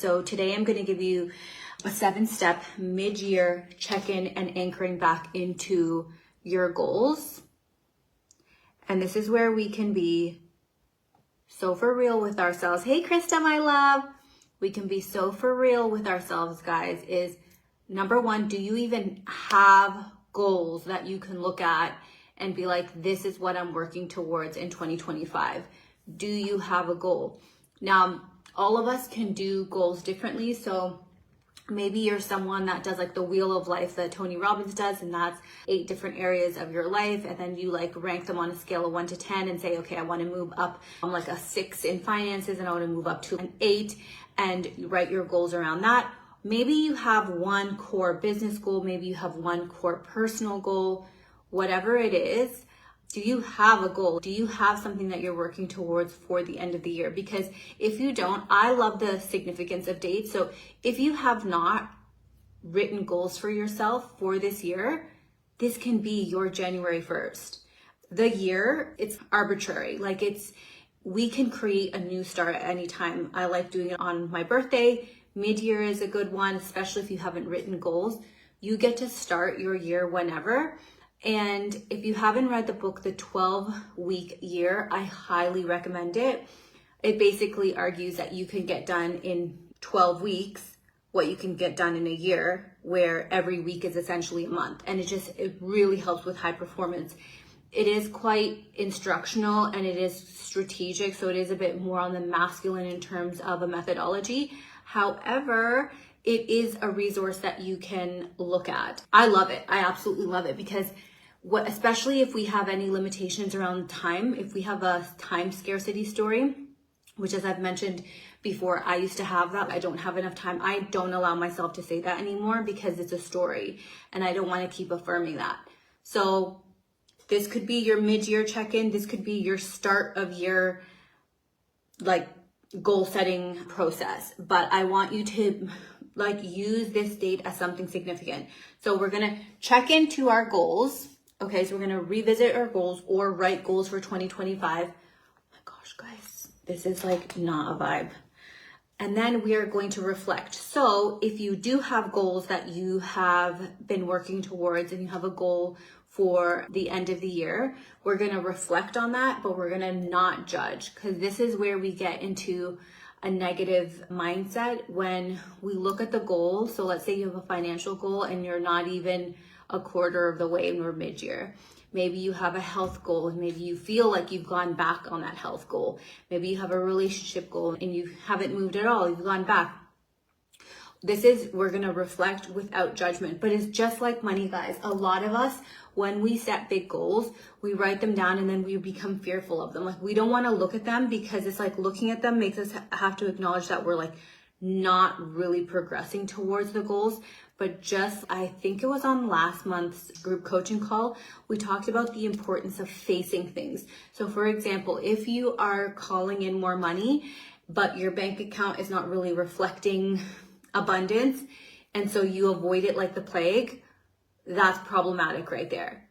So today I'm going to give you a 7-step mid-year check-in and anchoring back into your goals. And this is where we can be so for real with ourselves. Hey, Krista, my love. We can be so for real with ourselves, guys, is number one, do you even have goals that you can look at and be like, this is what I'm working towards in 2025? Do you have a goal? Now, all of us can do goals differently. So maybe you're someone that does like the wheel of life that Tony Robbins does, and that's 8 different areas of your life. And then you like rank them on a scale of 1 to 10 and say, okay, I want to move up on like a 6 in finances and I want to move up to an 8, and you write your goals around that. Maybe you have one core business goal. Maybe you have one core personal goal, whatever it is. Do you have a goal? Do you have something that you're working towards for the end of the year? Because if you don't, I love the significance of dates. So if you have not written goals for yourself for this year, this can be your January 1st. The year, it's arbitrary. Like we can create a new start at any time. I like doing it on my birthday. Mid-year is a good one, especially if you haven't written goals. You get to start your year whenever. And if you haven't read the book, The 12-Week Year, I highly recommend it. It basically argues that you can get done in 12 weeks what you can get done in a year, where every week is essentially a month. And it really helps with high performance. It is quite instructional and it is strategic. So it is a bit more on the masculine in terms of a methodology. However, it is a resource that you can look at. I love it. I absolutely love it because especially if we have any limitations around time, if we have a time scarcity story, which as I've mentioned before, I used to have that. I don't have enough time. I don't allow myself to say that anymore because it's a story and I don't want to keep affirming that. So this could be your mid-year check-in. This could be your start of year, like, goal setting process. But I want you to use this date as something significant. So we're going to check into our goals. Okay, so we're going to revisit our goals or write goals for 2025. Oh my gosh, guys, this is like not a vibe. And then we are going to reflect. So if you do have goals that you have been working towards and you have a goal for the end of the year, we're going to reflect on that, but we're going to not judge, because this is where we get into a negative mindset when we look at the goal. So let's say you have a financial goal and you're not even a quarter of the way and we're mid-year. Maybe you have a health goal and maybe you feel like you've gone back on that health goal. Maybe you have a relationship goal and you haven't moved at all. You've gone back. We're going to reflect without judgment, but it's just like money, guys. A lot of us, when we set big goals, we write them down and then we become fearful of them. Like we don't want to look at them because it's like looking at them makes us have to acknowledge that we're like not really progressing towards the goals. But I think it was on last month's group coaching call, we talked about the importance of facing things. So for example, if you are calling in more money, but your bank account is not really reflecting abundance, and so you avoid it like the plague, that's problematic right there.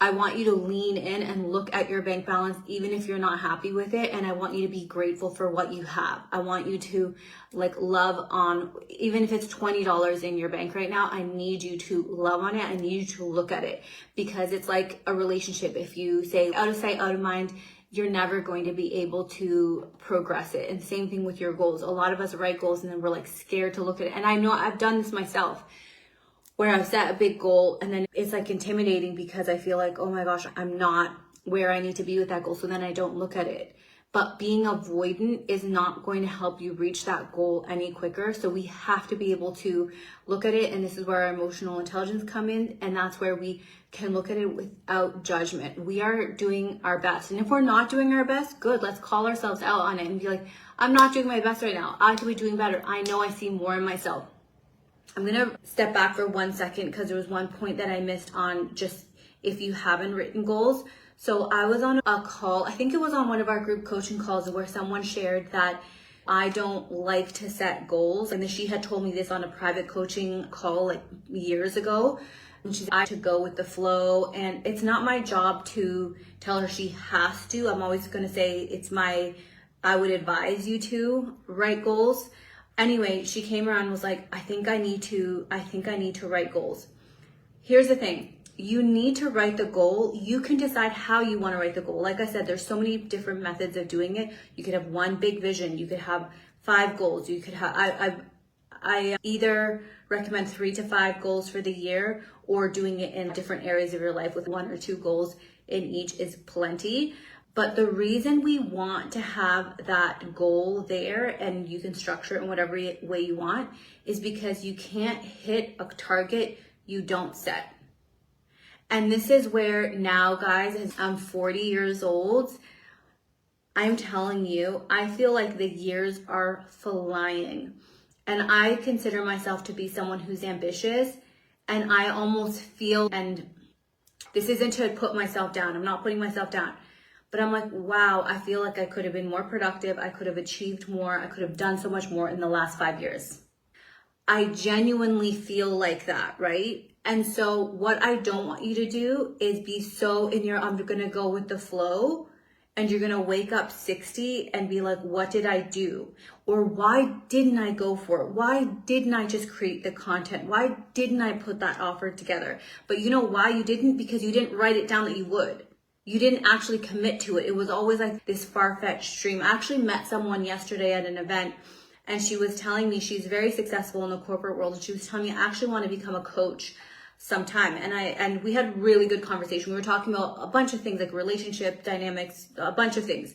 I want you to lean in and look at your bank balance, even if you're not happy with it. And I want you to be grateful for what you have. I want you to love on, even if it's $20 in your bank right now, I need you to love on it. I need you to look at it, because it's like a relationship. If you say out of sight, out of mind, you're never going to be able to progress it. And same thing with your goals. A lot of us write goals and then we're scared to look at it. And I know I've done this myself, where I've set a big goal and then it's intimidating because I feel like, oh my gosh, I'm not where I need to be with that goal. So then I don't look at it. But being avoidant is not going to help you reach that goal any quicker. So we have to be able to look at it. And this is where our emotional intelligence come in. And that's where we can look at it without judgment. We are doing our best. And if we're not doing our best, good. Let's call ourselves out on it and be like, I'm not doing my best right now. I could be doing better. I know I see more in myself. I'm going to step back for 1 second because there was one point that I missed on just if you haven't written goals. So I was on a call, I think it was on one of our group coaching calls, where someone shared that I don't like to set goals. And she had told me this on a private coaching call years ago. And she's I to go with the flow. And it's not my job to tell her she has to. I'm always going to say I would advise you to write goals. Anyway, she came around and was like, I think I need to write goals. Here's the thing. You need to write the goal. You can decide how you want to write the goal. Like I said, there's so many different methods of doing it. You could have one big vision. You could have 5 goals. You could have, I either recommend 3 to 5 goals for the year, or doing it in different areas of your life with 1 or 2 goals in each is plenty. But the reason we want to have that goal there, and you can structure it in whatever way you want, is because you can't hit a target you don't set. And this is where now, guys, as I'm 40 years old, I'm telling you, I feel like the years are flying. And I consider myself to be someone who's ambitious, and I almost feel, and this isn't to put myself down, I'm not putting myself down, but I'm like, wow, I feel like I could have been more productive. I could have achieved more. I could have done so much more in the last 5 years. I genuinely feel like that, right? And so what I don't want you to do is be so in your, I'm going to go with the flow, and you're going to wake up 60 and be like, what did I do? Or why didn't I go for it? Why didn't I just create the content? Why didn't I put that offer together? But you know why you didn't? Because you didn't write it down that you would. You didn't actually commit to it. It was always like this far-fetched dream. I actually met someone yesterday at an event, and she was telling me she's very successful in the corporate world. And she was telling me, I actually want to become a coach sometime. And we had really good conversation. We were talking about a bunch of things like relationship dynamics, a bunch of things.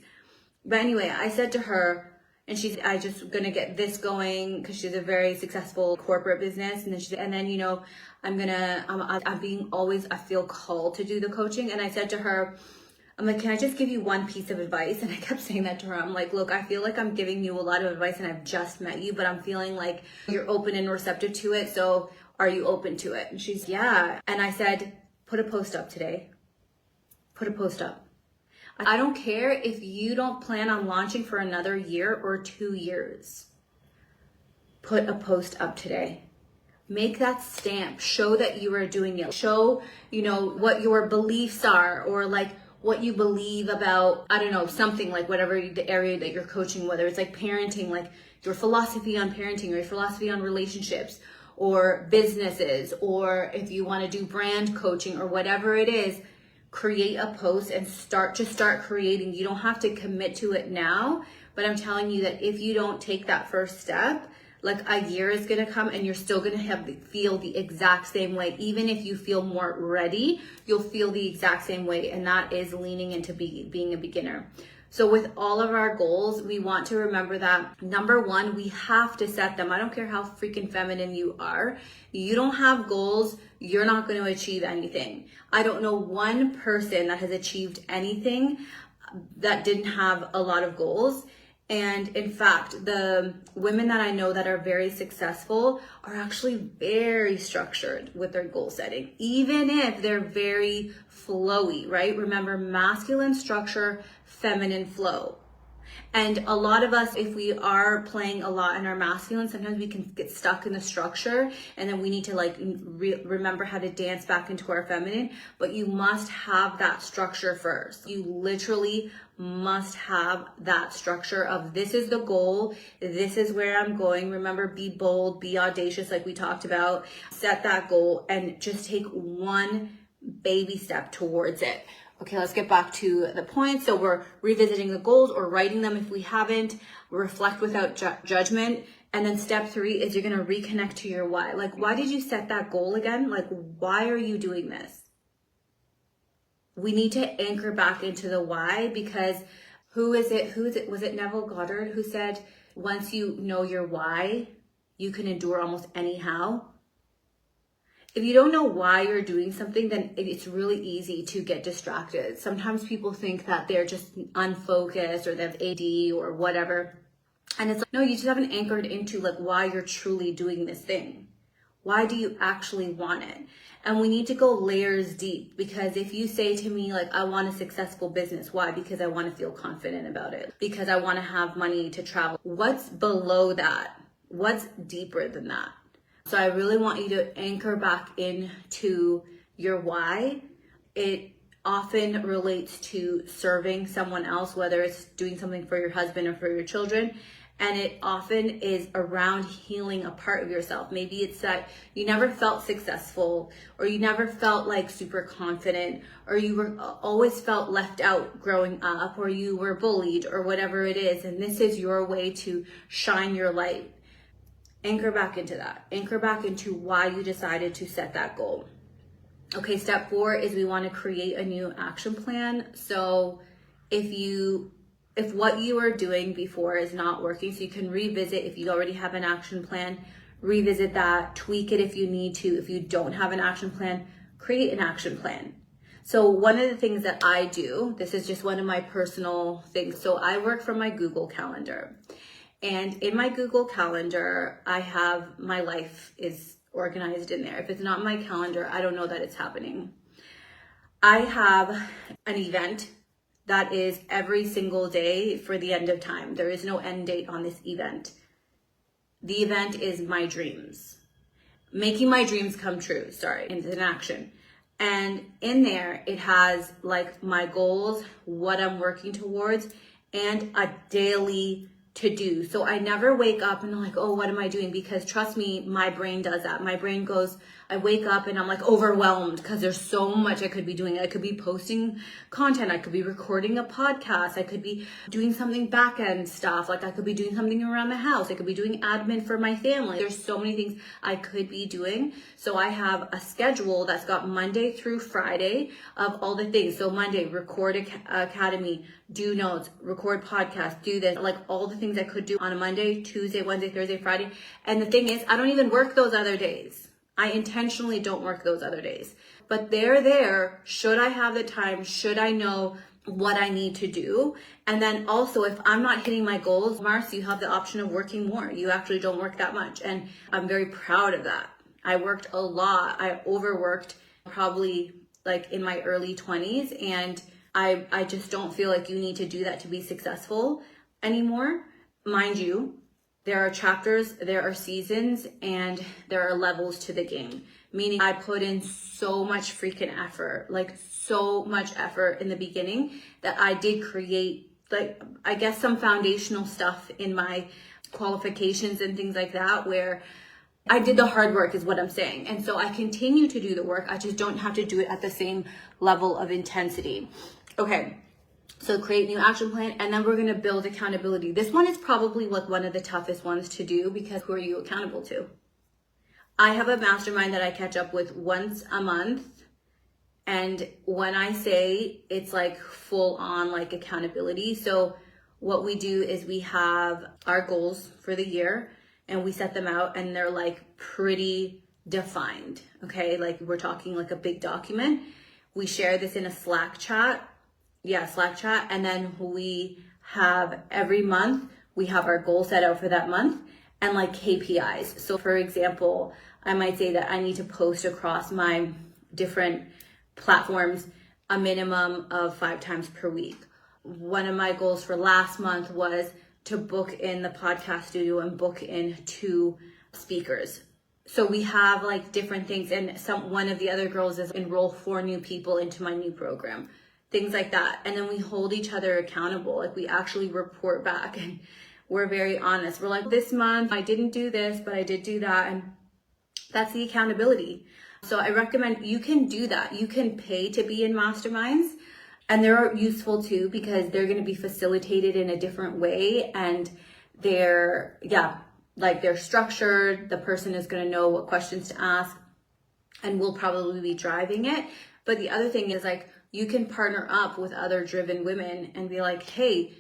But anyway, I said to her, and I just gonna get this going because she's a very successful corporate business. And then, you know, I'm being always, I feel called to do the coaching. And I said to her, I'm like, can I just give you one piece of advice? And I kept saying that to her. I'm like, look, I feel like I'm giving you a lot of advice and I've just met you, but I'm feeling like you're open and receptive to it. So are you open to it? And she's, yeah. And I said, put a post up today. Put a post up. I don't care if you don't plan on launching for another year or 2 years. Put a post up today. Make that stamp. Show that you are doing it. Show, you know, what your beliefs are, or like what you believe about, I don't know, something like whatever the area that you're coaching, whether it's like parenting, like your philosophy on parenting or your philosophy on relationships or businesses, or if you want to do brand coaching or whatever it is. Create a post and start creating. You don't have to commit to it now, but I'm telling you that if you don't take that first step, like a year is going to come and you're still going to feel the exact same way. Even if you feel more ready, you'll feel the exact same way. And that is leaning into being a beginner. So with all of our goals, we want to remember that number one, we have to set them. I don't care how freaking feminine you are. You don't have goals, you're not going to achieve anything. I don't know one person that has achieved anything that didn't have a lot of goals. And in fact, the women that I know that are very successful are actually very structured with their goal setting, even if they're very flowy, right? Remember, masculine structure, feminine flow. And a lot of us, if we are playing a lot in our masculine, sometimes we can get stuck in the structure, and then we need to like remember how to dance back into our feminine. But you must have that structure first. You literally must have that structure of, this is the goal, this is where I'm going. Remember, be bold, be audacious, like we talked about. Set that goal and just take one baby step towards it. Okay, let's get back to the point. So we're revisiting the goals or writing them if we haven't. Reflect without judgment. And then step 3 is you're going to reconnect to your why. Like, why did you set that goal again? Like, why are you doing this? We need to anchor back into the why, because was it Neville Goddard who said, once you know your why, you can endure almost anyhow? If you don't know why you're doing something, then it's really easy to get distracted. Sometimes people think that they're just unfocused or they have AD or whatever. And it's like, no, you just haven't anchored into like why you're truly doing this thing. Why do you actually want it? And we need to go layers deep, because if you say to me, like, I want a successful business, why? Because I want to feel confident about it. Because I want to have money to travel. What's below that? What's deeper than that? So I really want you to anchor back into your why. It often relates to serving someone else, whether it's doing something for your husband or for your children. And it often is around healing a part of yourself. Maybe it's that you never felt successful, or you never felt like super confident, or you were always felt left out growing up, or you were bullied, or whatever it is. And this is your way to shine your light. Anchor back into that. Anchor back into why you decided to set that goal. Okay, step 4 is we want to create a new action plan. So if what you were doing before is not working, so you can revisit. If you already have an action plan, revisit that, tweak it if you need to. If you don't have an action plan, create an action plan. So one of the things that I do, this is just one of my personal things. So I work from my Google Calendar. And in my Google Calendar, I have my life is organized in there. If it's not in my calendar, I don't know that it's happening. I have an event that is every single day for the end of time. There is no end date on this event. The event is my dreams. Making my dreams come true, it's an action. And in there, it has like my goals, what I'm working towards, and a daily to do. So I never wake up and I'm like, oh, what am I doing? Because trust me, my brain does that. My brain goes, I wake up and I'm like overwhelmed because there's so much I could be doing. I could be posting content. I could be recording a podcast. I could be doing something back end stuff. Like I could be doing something around the house. I could be doing admin for my family. There's so many things I could be doing. So I have a schedule that's got Monday through Friday of all the things. So Monday, record academy, do notes, record podcast, do this, like all the things I could do on a Monday, Tuesday, Wednesday, Thursday, Friday. And the thing is, I don't even work those other days. I intentionally don't work those other days, but they're there. Should I have the time? Should I know what I need to do? And then also, if I'm not hitting my goals, Mars, you have the option of working more. You actually don't work that much. And I'm very proud of that. I worked a lot. I overworked probably like in my early 20s. And I just don't feel like you need to do that to be successful anymore. Mind you, there are chapters, there are seasons, and there are levels to the game. Meaning I put in so much freaking effort, like so much effort in the beginning that I did create, like, I guess some foundational stuff in my qualifications and things like that, where I did the hard work is what I'm saying. And so I continue to do the work. I just don't have to do it at the same level of intensity. Okay. So create new action plan, and then we're going to build accountability. This one is probably like one of the toughest ones to do, because who are you accountable to? I have a mastermind that I catch up with once a month. And when I say it's like full on like accountability. So what we do is we have our goals for the year and we set them out, and they're like pretty defined. Okay. Like we're talking like a big document. We share this in a Slack chat. Slack chat. And then we have every month, we have our goal set out for that month and like KPIs. So for example, I might say that I need to post across my different platforms a minimum of 5 times per week. One of my goals for last month was to book in the podcast studio and book in 2 speakers. So we have like different things, and one of the other girls is enroll 4 new people into my new program. Things like that. And then we hold each other accountable. Like we actually report back and we're very honest. We're like, this month I didn't do this, but I did do that. And that's the accountability. So I recommend you can do that. You can pay to be in masterminds, and they're useful too, because they're going to be facilitated in a different way. And they're structured. The person is going to know what questions to ask and will probably be driving it. But the other thing is like, you can partner up with other driven women and be like, hey,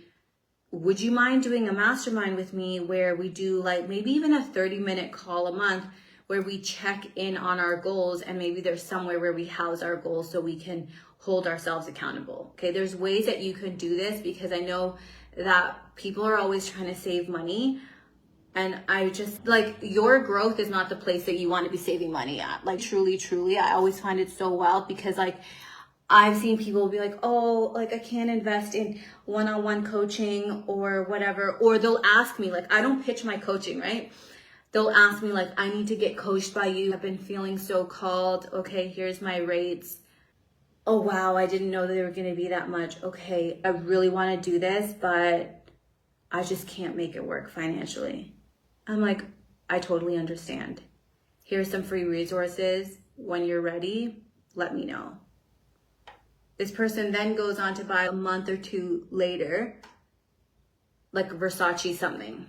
would you mind doing a mastermind with me where we do like maybe even a 30-minute call a month where we check in on our goals, and maybe there's somewhere where we house our goals so we can hold ourselves accountable. Okay, there's ways that you can do this, because I know that people are always trying to save money. And I just like, your growth is not the place that you want to be saving money at. Like truly, I always find it so wild, because like I've seen people be like, oh, like I can't invest in one-on-one coaching or whatever. Or they'll ask me, like, I don't pitch my coaching, right? They'll ask me like, I need to get coached by you. I've been feeling so called. Okay, here's my rates. Oh, wow, I didn't know that they were going to be that much. Okay, I really want to do this, but I just can't make it work financially. I'm like, I totally understand. Here's some free resources. When you're ready, let me know. This person then goes on to buy a month or two later, like Versace something,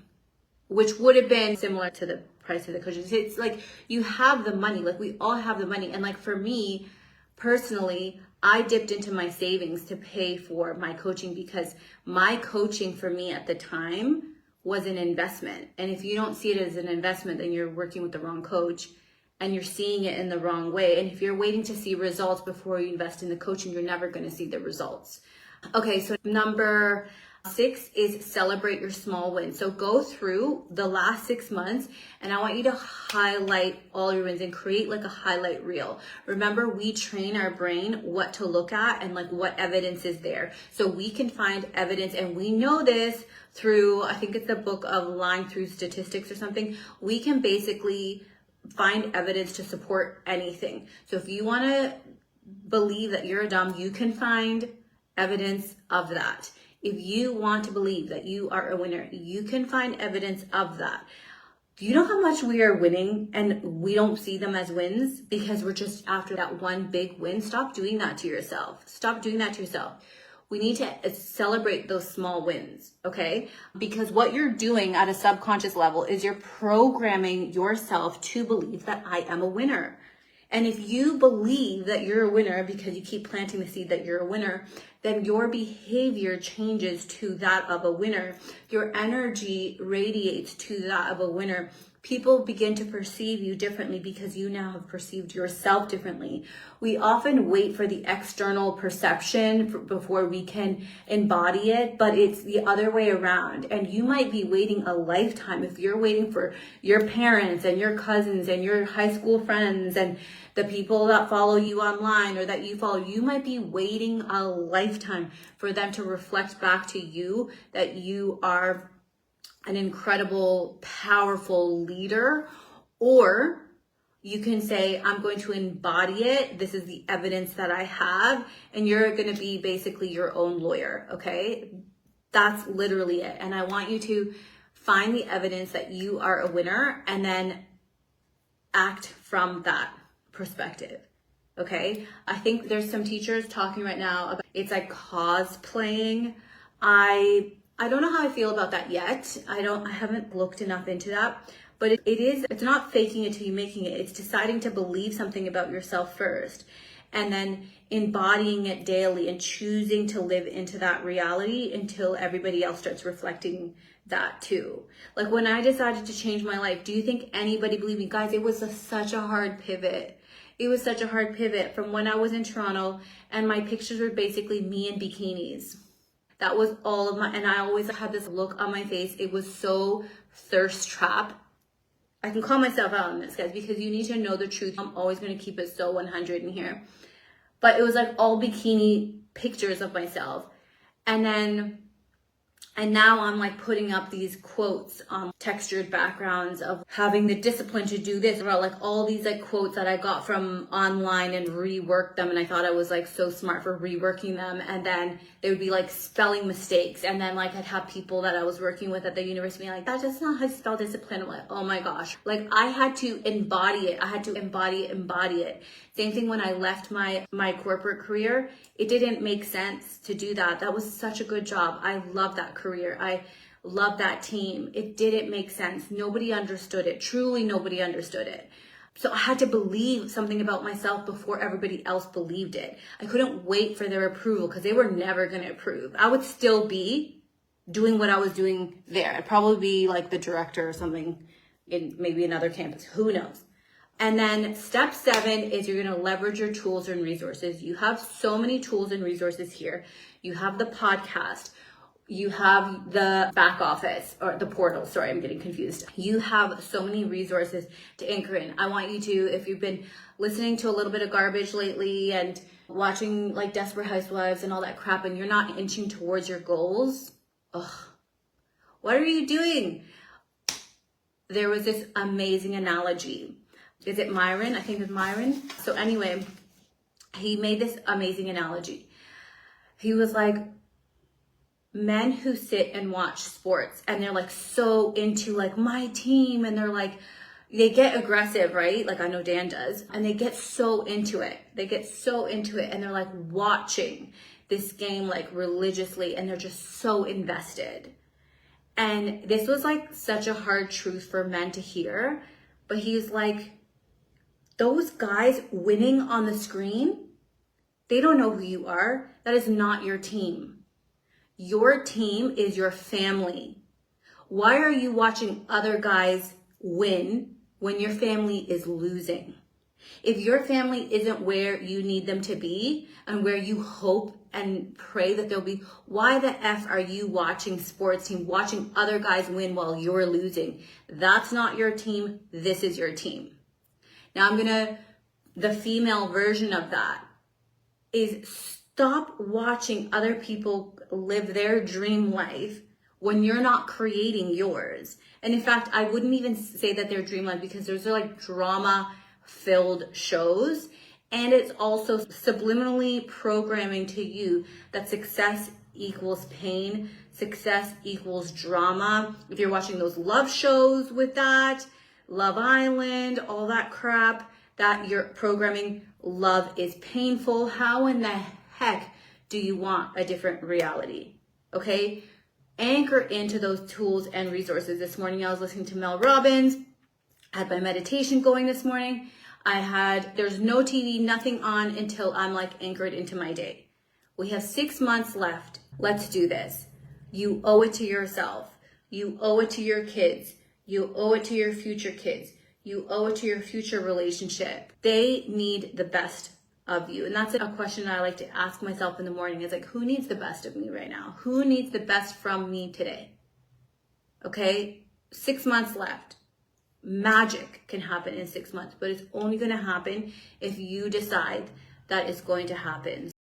which would have been similar to the price of the coaches. It's like you have the money, like we all have the money. And like for me personally, I dipped into my savings to pay for my coaching because my coaching for me at the time was an investment. And if you don't see it as an investment, then you're working with the wrong coach and you're seeing it in the wrong way. And if you're waiting to see results before you invest in the coaching, you're never going to see the results. Okay, so number 6 is celebrate your small wins. So go through the last 6 months and I want you to highlight all your wins and create like a highlight reel. Remember, we train our brain what to look at and like what evidence is there. So we can find evidence, and we know this through, I think it's the book of Lying Through Statistics or something. We can basically find evidence to support anything. So if you want to believe that you're a dumb, you can find evidence of that. If you want to believe that you are a winner, you can find evidence of that. Do you know how much we are winning and we don't see them as wins because we're just after that one big win? Stop doing that to yourself. Stop doing that to yourself. We need to celebrate those small wins, okay? Because what you're doing at a subconscious level is you're programming yourself to believe that I am a winner. And if you believe that you're a winner because you keep planting the seed that you're a winner, then your behavior changes to that of a winner. Your energy radiates to that of a winner. People begin to perceive you differently because you now have perceived yourself differently. We often wait for the external perception before we can embody it, but it's the other way around. And you might be waiting a lifetime if you're waiting for your parents and your cousins and your high school friends and the people that follow you online or that you follow. You might be waiting a lifetime for them to reflect back to you that you are an incredible, powerful leader, or you can say, I'm going to embody it. This is the evidence that I have. And you're going to be basically your own lawyer. Okay. That's literally it. And I want you to find the evidence that you are a winner and then act from that perspective. Okay. I think there's some teachers talking right now about it's like cosplaying. I don't know how I feel about that yet. I haven't looked enough into that, but it's not faking it till you making it. It's deciding to believe something about yourself first and then embodying it daily and choosing to live into that reality until everybody else starts reflecting that too. Like when I decided to change my life, do you think anybody believed me? Guys, it was such a hard pivot. It was such a hard pivot from when I was in Toronto and my pictures were basically me in bikinis. That was all of and I always had this look on my face. It was so thirst trap. I can call myself out on this, guys, because you need to know the truth. I'm always going to keep it so 100 in here. But it was like all bikini pictures of myself. And now I'm like putting up these quotes on textured backgrounds of having the discipline to do this, about like all these like quotes that I got from online and reworked them. And I thought I was like so smart for reworking them. And then they would be like spelling mistakes. And then like I'd have people that I was working with at the university like, that's just not how you spell discipline. I'm like, oh my gosh. Like I had to embody it. I had to embody it. Same thing when I left my corporate career. It didn't make sense to do that. That was such a good job. I love that career. I love that team. It didn't make sense. Nobody understood it. Truly nobody understood it. So I had to believe something about myself before everybody else believed it. I couldn't wait for their approval because they were never going to approve. I would still be doing what I was doing there. I'd probably be like the director or something in maybe another campus. Who knows? And then step 7 is you're going to leverage your tools and resources. You have so many tools and resources here. You have the podcast. You have the back office or the portal. Sorry, I'm getting confused. You have so many resources to anchor in. I want you to, if you've been listening to a little bit of garbage lately and watching like Desperate Housewives and all that crap and you're not inching towards your goals, what are you doing? There was this amazing analogy. Is it Myron? I think it's Myron. So anyway, he made this amazing analogy. He was like, men who sit and watch sports and they're like so into like my team, and they're like, they get aggressive, right? Like I know Dan does, and they get so into it. And they're like watching this game like religiously, and they're just so invested. And this was like such a hard truth for men to hear, but he's like, those guys winning on the screen, they don't know who you are. That is not your team. Your team is your family. Why are you watching other guys win when your family is losing? If your family isn't where you need them to be and where you hope and pray that they'll be, why the F are you watching sports team, watching other guys win while you're losing? That's not your team. This is your team. Now the female version of that is stop watching other people live their dream life when you're not creating yours. And in fact, I wouldn't even say that they're dream life, because those are like drama filled shows. And it's also subliminally programming to you that success equals pain, success equals drama. If you're watching those love shows with that, Love Island, all that crap, that you're programming love is painful. How in the heck do you want a different reality? Okay? Anchor into those tools and resources. This morning I was listening to Mel Robbins. I had my meditation going this morning. There's no TV, nothing on until I'm like anchored into my day. We have 6 months left. Let's do this. You owe it to yourself. You owe it to your kids. You owe it to your future kids. You owe it to your future relationship. They need the best of you. And that's a question I like to ask myself in the morning, is like, who needs the best of me right now? Who needs the best from me today? Okay, 6 months left. Magic can happen in 6 months, but it's only going to happen if you decide that it's going to happen.